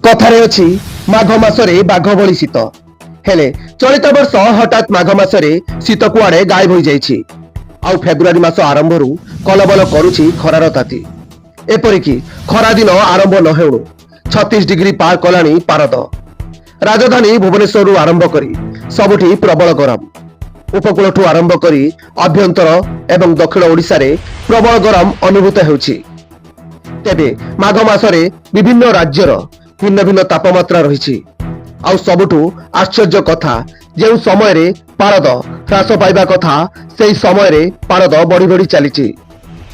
कथारे अछि माघ मासरे बाघ भली शीत हेले चलित वर्ष हठात माघ मासरे शीत कुआडे गायब हो जाइछि। आउ फेब्रुआरी मास आरंभरू कलबल करुछि खरार ताती। एपरिकी खरा दिन आरंभ न हेउणु 36 डिग्री पार कलानी पारद। राजधानी भुवनेश्वर आरंभ करी सबुठी प्रबल गरम। उपकूलठू आरंभ करी अभ्यंतर एवं दक्षिण ओडिशा रे प्रबल गरम अनुभूत हेउछि। तेबे माघ मासरे विभिन्न राज्यर भिन्न भिन्न तापमात्रा रही। आउ सबुठू आश्चर्य कथा जो समय रे पारद ह्रास पाइबा कथा से समय रे पारद बढ़ी बढ़ी चली।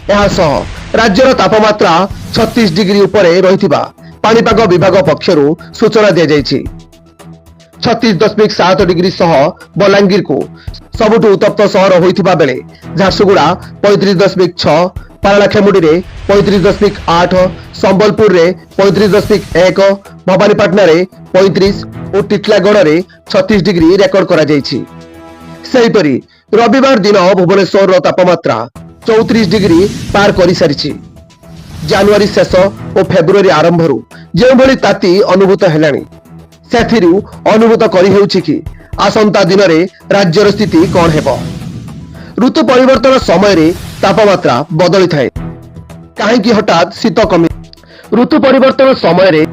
राज्यर तापमात्रा 36 डिग्री उपरे रहिथिबा पाणीपाग विभाग पक्षरु सूचना दिया जायछि। 36.7 डिग्री सह बलांगीर को सबुठू उत्तप्त सहर होइथिबा बेले झारसुगुड़ा 35.6, पारलाखेमुडी रे 35.8, संबलपुर रे 35.1, भवानीपाटना रे 35 और टिटलागढ़ रे 36 डिग्री रेकर्ड करा जायछि। सेहिपरि रविवार दिन भुवनेश्वर तापमात्रा 34 डिग्री पार करि सारिछि। जनवरी शेष और फेब्रुआरी आरंभरू जो भली ताती अनुभूत हेलानी सेथिरु अनुभूत करि हेउछि कि आसंता दिन रे राज्यर स्थिति कोन हेबो। ऋतु परिवर्तन समय रे तापमात्रा बदली थाए काहेकि हठात शीत कमी। ऋतु परिवर्तन समय रे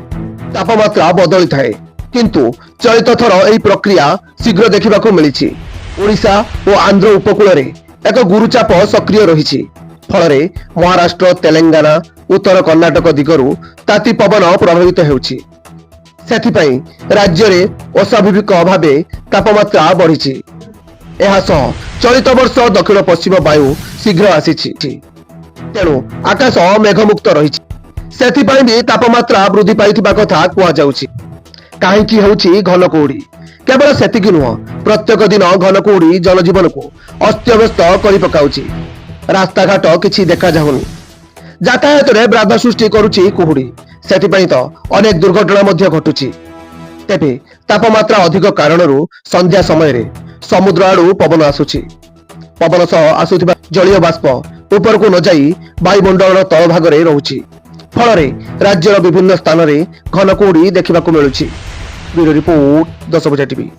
तापमात्रा बदली थाए किंतु चलित थर एही प्रक्रिया शीघ्र देखिबाकू मिलिछि। ओडिशा और आंध्र उपकूल रे एक गुरुचाप सक्रिय रहिछि। फलरे महाराष्ट्र, तेलंगाना, उत्तर कर्णाटक दिगरु ताती पवन प्रभावित हेउछि। सेथिपई राज्य रे अस्वाभाविक भावे तापमात्रा बढ़िछि। एहासह चलित वर्ष दक्षिण पश्चिम वायु शीघ्र आसीछि तेणु आकाश मेघमुक्त रहिछि। सेथिपई भी तापमात्रा वृद्धि पाइथिबा कथा कुआ जाउछि। काहेकि हेउछि घन कुहुडी। केवल सेतिकि नुह प्रत्येक दिन घन कुहुडी जनजीवन को अस्तव्यस्त करि पकाउछि। रास्ता घाट किछि देखा जाउनी। यातायात रे बाधा सृष्टि करुछि कुहुडी। सेथिपई तो अनेक दुर्घटना मध्य घटुछि। तेबे तापमात्रा अधिक कारणरू संध्या समय रे समुद्र आड़ू पवन आसुछि। पवन सह आसुथिबा जलीय बाष्प ऊपर को न जाई वायुमंडल तल भाग रे रहुछि। फलरे राज्यर विभिन्न स्थान रे घन कुहुडी देखिबाकू मिलुछि। ब्यूरो रिपोर्ट 10 बजे टीवी।